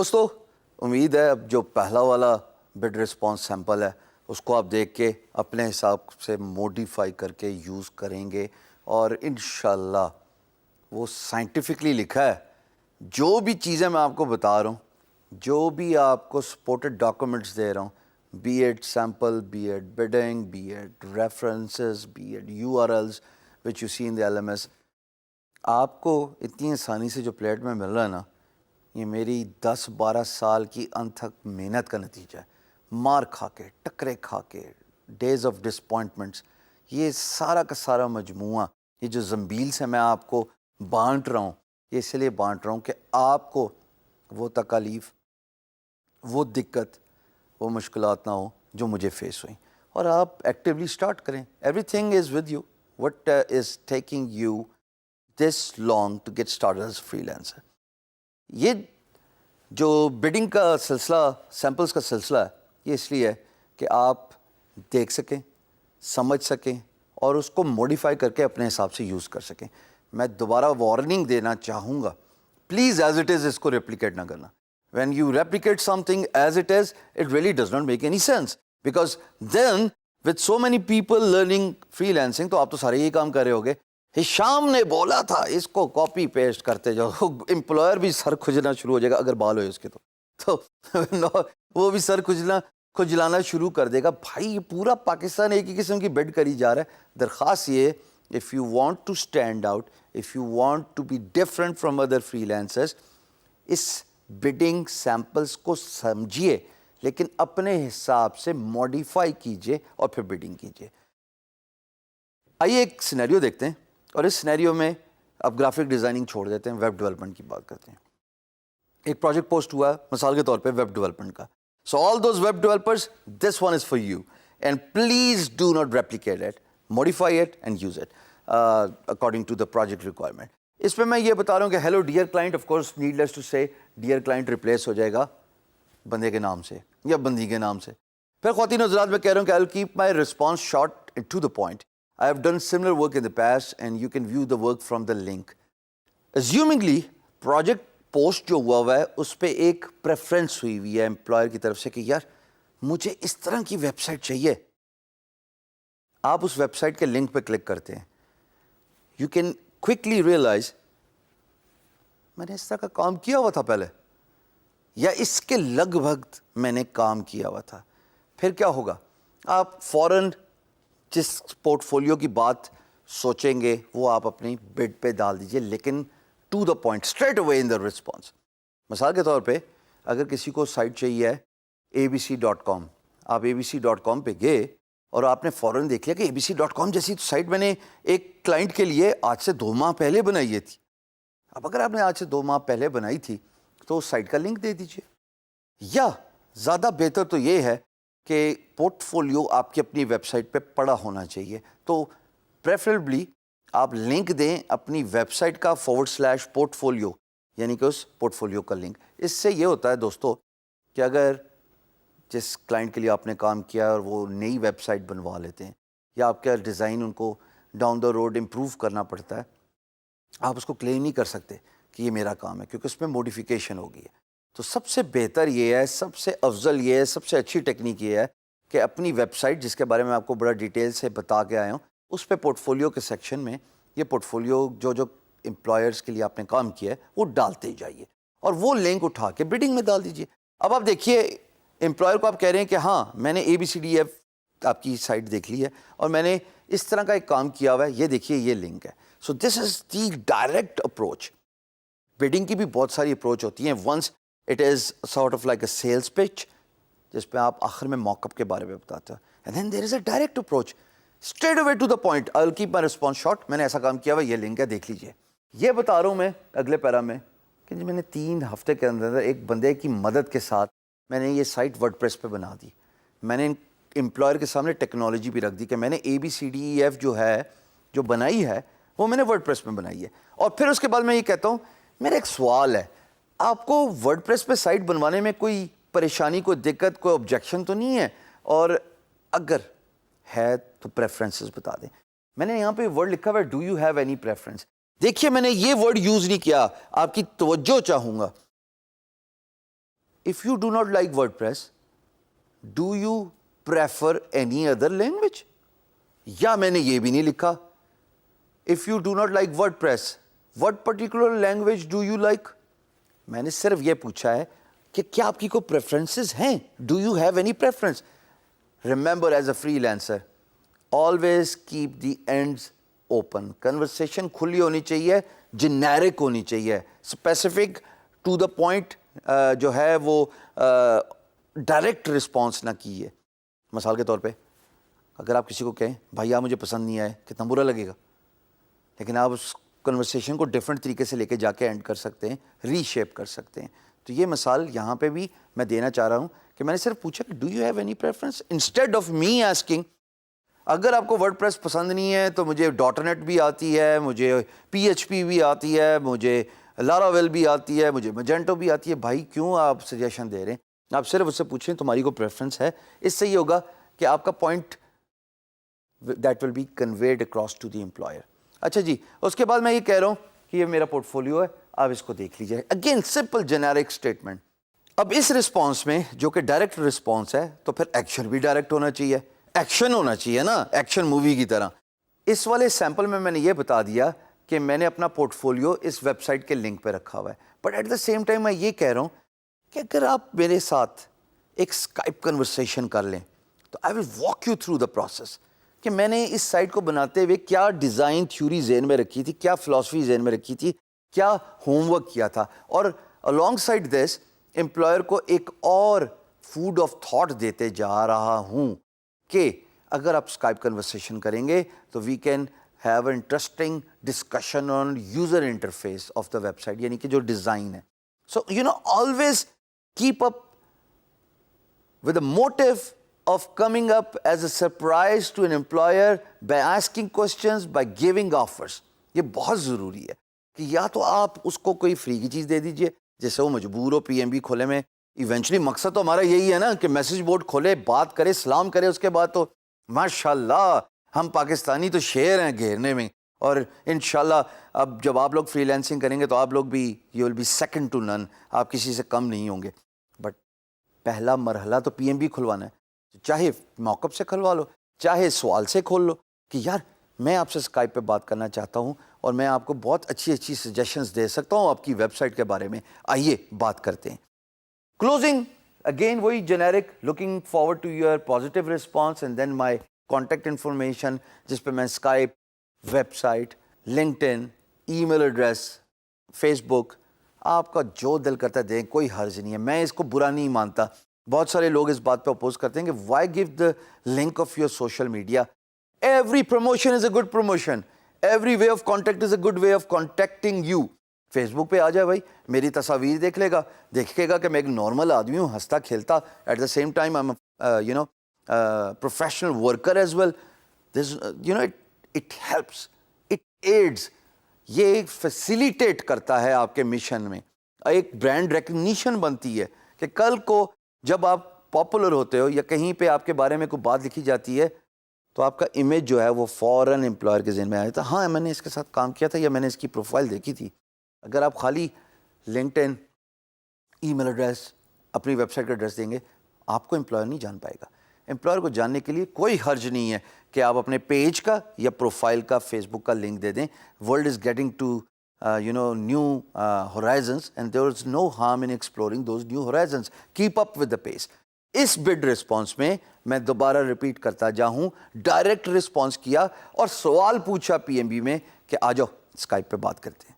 دوستو امید ہے اب جو پہلا والا بڈ رسپانس سیمپل ہے اس کو آپ دیکھ کے اپنے حساب سے موڈیفائی کر کے یوز کریں گے اور انشاءاللہ وہ سائنٹیفکلی لکھا ہے جو بھی چیزیں میں آپ کو بتا رہا ہوں, جو بھی آپ کو سپورٹڈ ڈاکومنٹس دے رہا ہوں, be it sample, be it bidding, be it references, be it URLs which you see in the LMS, آپ کو اتنی آسانی سے جو پلیٹ میں مل رہا ہے نا, یہ میری 10-12 سال کی انتھک محنت کا نتیجہ ہے. مار کھا کے, ٹکرے کھا کے, ڈیز آف ڈسپوائنٹمنٹس, یہ سارا کا سارا مجموعہ, یہ جو زنبیل سے میں آپ کو بانٹ رہا ہوں, یہ اس لیے بانٹ رہا ہوں کہ آپ کو وہ تکالیف, وہ دقت, وہ مشکلات نہ ہوں جو مجھے فیس ہوئیں, اور آپ ایکٹیولی سٹارٹ کریں. Everything is with you. What is taking you this long to get started as freelancer. یہ جو بڈنگ کا سلسلہ, سیمپلز کا سلسلہ ہے, یہ اس لیے ہے کہ آپ دیکھ سکیں, سمجھ سکیں اور اس کو موڈیفائی کر کے اپنے حساب سے یوز کر سکیں. میں دوبارہ وارننگ دینا چاہوں گا, پلیز ایز اٹ از اس کو ریپلیکیٹ نہ کرنا. When you replicate something as it is, it really does not make any sense, because then with so many people learning freelancing, تو آپ تو سارے یہی کام کر رہے ہوگے, ہشام نے بولا تھا اس کو کاپی پیسٹ کرتے جاؤ. امپلائر بھی سر کھجنا شروع ہو جائے گا اگر بال ہوئے اس کے, تو وہ بھی سر کھجلانا شروع کر دے گا. بھائی یہ پورا پاکستان ایک ہی قسم کی بڈ کری جا رہا ہے. درخواست یہ, if you want to stand out, if you want to be different from other freelancers, اس بڈنگ سیمپلز کو سمجھیے لیکن اپنے حساب سے موڈیفائی کیجئے اور پھر بڈنگ کیجئے. آئیے ایک سینیریو دیکھتے ہیں, اور اس سینیریو میں اب گرافک ڈیزائننگ چھوڑ دیتے ہیں, ویب ڈیولپمنٹ کی بات کرتے ہیں. ایک پروجیکٹ پوسٹ ہوا ہے مثال کے طور پہ ویب ڈیولپمنٹ کا. So all those web developers, this one is for you and please do not replicate it, modify it and use it according to the project requirement. اس میں میں یہ بتا رہا ہوں کہ hello dear client, of course needless to say dear client replace ہو جائے گا بندے کے نام سے یا بندی کے نام سے. پھر خواتین حضرات میں کہہ رہا ہوں کہ I'll keep my response short and to the point. I have done similar work in the past and you can view the work from the link. Assumingly project post جو ہوا ہے اس پہ ایک preference ہوئی ہوئی ہے امپلائر کی طرف سے کہ یار مجھے اس طرح کی ویب سائٹ چاہیے. آپ اس ویب سائٹ کے لنک پہ کلک کرتے ہیں, یو کین کوئکلی ریئلائز میں نے اس طرح کا کام کیا ہوا تھا پہلے, یا اس کے لگ بھگ میں نے کام کیا ہوا تھا. پھر کیا ہوگا, آپ فوراً جس پورٹ فولیو کی بات سوچیں گے وہ آپ اپنی بڈ پہ ڈال دیجئے, لیکن to the point, straight away in the response. مثال کے طور پہ اگر کسی کو سائٹ چاہیے ہے abc.com, آپ abc.com پہ گئے اور آپ نے فوراً دیکھ لیا کہ abc.com جیسی سائٹ میں نے ایک کلائنٹ کے لیے آج سے 2 ماہ پہلے بنائی تھی. اب اگر آپ نے آج سے 2 ماہ پہلے بنائی تھی تو اس سائٹ کا لنک دے دیجئے. یا زیادہ بہتر تو یہ ہے کہ پورٹ فولیو آپ کی اپنی ویب سائٹ پہ پڑا ہونا چاہیے, تو پریفریبلی آپ لنک دیں اپنی ویب سائٹ کا /پورٹ فولیو, یعنی کہ اس پورٹ فولیو کا لنک. اس سے یہ ہوتا ہے دوستو کہ اگر جس کلائنٹ کے لیے آپ نے کام کیا اور وہ نئی ویب سائٹ بنوا لیتے ہیں یا آپ کا ڈیزائن ان کو ڈاؤن دا روڈ امپروو کرنا پڑتا ہے, آپ اس کو کلیم نہیں کر سکتے کہ یہ میرا کام ہے کیونکہ اس میں موڈیفیکیشن ہو گئی ہے. تو سب سے بہتر یہ ہے, سب سے افضل یہ ہے, سب سے اچھی ٹیکنیک یہ ہے کہ اپنی ویب سائٹ جس کے بارے میں آپ کو بڑا ڈیٹیل سے بتا کے آیا ہوں, اس پہ پورٹ فولیو کے سیکشن میں یہ پورٹ فولیو جو امپلائرس کے لیے آپ نے کام کیا ہے وہ ڈالتے جائیے اور وہ لنک اٹھا کے بڈنگ میں ڈال دیجیے. اب آپ دیکھیے امپلائر کو آپ کہہ رہے ہیں کہ ہاں میں نے ABCDF آپ کی سائٹ دیکھ لی ہے اور میں نے اس طرح کا ایک کام کیا ہوا ہے, یہ دیکھیے یہ لنک ہے. So this is the direct approach. Bidding کی بھی بہت ساری اپروچ ہوتی ہیں. Once it is sort of like a sales pitch جس پہ آپ آخر میں موک اپ کے بارے میں بتاتے ہیں, and then there is a direct approach, straight away to the point. I will keep my response short. میں نے ایسا کام کیا ہوا, یہ لنک ہے دیکھ لیجیے. یہ بتا رہا ہوں میں اگلے پیرا میں کہ میں نے 3 ہفتے کے اندر ایک بندے کی مدد کے ساتھ میں نے یہ سائٹ ورڈپریس پہ بنا دی. میں نے امپلائر کے سامنے ٹیکنالوجی بھی رکھ دی کہ میں نے ABCDEF جو ہے جو بنائی ہے وہ میں نے ورڈپریس میں بنائی ہے. اور پھر اس کے بعد میں یہ کہتا ہوں میرا ایک سوال ہے, آپ کو ورڈپریس پہ سائٹ بنوانے میں کوئی پریشانی, کوئی دقت, کوئی آبجیکشن تو نہیں ہے, اور اگر ہے تو پریفرنسز بتا دیں. میں نے یہاں پہ ورڈ لکھا ہوا ہے do you have any preference. دیکھیے میں نے یہ ورڈ یوز نہیں کیا, آپ کی توجہ چاہوں گا. if you do not like WordPress, do you prefer any other language? یا میں نے یہ بھی نہیں لکھا if you do not like WordPress, what particular language do you like? میں نے صرف یہ پوچھا ہے کہ کیا آپ کی کوئی پریفرنسز ہیں؟ Do you have any preference? Remember, as a freelancer, always keep the ends open. Conversation کھلی ہونی چاہیے, generic ہونی چاہیے, specific to the point جو ہے وہ ڈائریکٹ رسپانس نہ کیے. مثال کے طور پہ اگر آپ کسی کو کہیں بھائی آپ مجھے پسند نہیں آئے, کتنا برا لگے گا, لیکن آپ اس کنورسیشن کو ڈفرینٹ طریقے سے لے کے جا کے اینڈ کر سکتے ہیں, ری شیپ کر سکتے ہیں. تو یہ مثال یہاں پہ بھی میں دینا چاہ رہا ہوں کہ میں نے صرف پوچھا کہ do you have any preference, instead of me asking. اگر آپ کو ورڈ پریس پسند نہیں ہے تو مجھے ڈاٹ نیٹ بھی آتی ہے, مجھے PHP بھی آتی ہے, مجھے لاراویل بھی آتی ہے, مجھے میجنٹو بھی آتی ہے. بھائی کیوں آپ سجیشن دے رہے ہیں؟ آپ صرف اس سے پوچھیں تمہاری کو پریفرنس ہے. اس سے یہ ہوگا کہ آپ کا point that will be conveyed across to the employer. اچھا جی, اس کے بعد میں یہ کہہ رہا ہوں کہ یہ میرا پورٹ فولیو ہے, آپ اس کو دیکھ لیجیے. Again simple generic statement. اب اس رسپانس میں جو کہ ڈائریکٹ رسپانس ہے تو پھر ایکشن بھی ڈائریکٹ ہونا چاہیے, ایکشن ہونا چاہیے نا, ایکشن مووی کی طرح. اس والے سیمپل میں نے یہ بتا دیا کہ میں نے اپنا پورٹ فولیو اس ویب سائٹ کے لنک پہ رکھا ہوا ہے, but at the same time میں یہ کہہ رہا ہوں کہ اگر آپ میرے ساتھ ایک اسکائپ کنورسیشن کر لیں تو I will walk you through the process کہ میں نے اس سائٹ کو بناتے ہوئے کیا ڈیزائن تھیوری ذہن میں رکھی تھی, کیا فلاسفی ذہن میں رکھی تھی, کیا ہوم ورک کیا تھا, اور along side this امپلائر کو ایک اور فوڈ آف تھاٹ دیتے جا رہا ہوں کہ اگر آپ اسکائپ کنورسیشن کریں گے تو we can have interesting discussion on user interface of the website, یعنی کہ جو ڈیزائن ہے. So you know always keep up with a motive of coming up as a surprise to an employer by asking questions, by giving offers. یہ بہت ضروری ہے کہ یا تو آپ اس کو کوئی فری کی چیز دے دیجئے جیسے وہ مجبور ہو PMB کھولے میں. ایونچولی مقصد تو ہمارا یہی ہے نا کہ میسج بورڈ کھولے, بات کرے, سلام کرے, اس کے بعد تو ماشاءاللہ ہم پاکستانی تو شیر ہیں گھیرنے میں. اور انشاءاللہ اب جب آپ لوگ فری لینسنگ کریں گے تو آپ لوگ بھی you will be second to none, آپ کسی سے کم نہیں ہوں گے. بٹ پہلا مرحلہ تو PMB کھلوانا ہے, چاہے موک اپ سے کھلوا لو, چاہے سوال سے کھول لو کہ یار میں آپ سے اسکائپ پہ بات کرنا چاہتا ہوں اور میں آپ کو بہت اچھی اچھی سجیشنز دے سکتا ہوں آپ کی ویب سائٹ کے بارے میں, آئیے بات کرتے ہیں. کلوزنگ اگین وہی generic, looking forward to your positive response and then my contact information جس پہ میں Skype, website, LinkedIn, email address, Facebook, آپ کا جو دل کرتا ہے دیں, کوئی حرج نہیں ہے. میں اس کو برا نہیں مانتا. بہت سارے لوگ اس بات پہ اپوز کرتے ہیں کہ why give the link of your social media. Every promotion is a good promotion, every way of contact is a good way of contacting you. Facebook پہ آ جائے بھائی, میری تصاویر دیکھ لے گا, دیکھے گا کہ میں ایک نارمل آدمی ہوں, ہنستا کھیلتا, at the same time I am you know professional worker as well. This you know it helps, it aids, یہ فیسیلیٹیٹ کرتا ہے آپ کے مشن میں. ایک برانڈ ریکگنیشن بنتی ہے کہ کل کو جب آپ پاپولر ہوتے ہو یا کہیں پہ آپ کے بارے میں کوئی بات لکھی جاتی ہے تو آپ کا امیج جو ہے وہ فوراً امپلائر کے ذہن میں آیا تھا, ہاں میں نے اس کے ساتھ کام کیا تھا یا میں نے اس کی پروفائل دیکھی تھی. اگر آپ خالی لنکڈ ان, ای میل ایڈریس, اپنی ویب سائٹ کا ایڈریس دیں گے, آپ کو امپلائر نہیں جان پائے گا. امپلائر کو جاننے کے لیے کوئی حرج نہیں ہے کہ آپ اپنے پیج کا یا پروفائل کا فیس بک کا لنک دے دیں. World is getting to new horizons and there is no harm in exploring those new horizons. Keep up with the pace. اس بڈ رسپانس میں میں دوبارہ ریپیٹ کرتا جاؤں, ڈائریکٹ رسپانس کیا اور سوال پوچھا PMB میں کہ آ جاؤ اسکائپ پہ بات کرتے ہیں.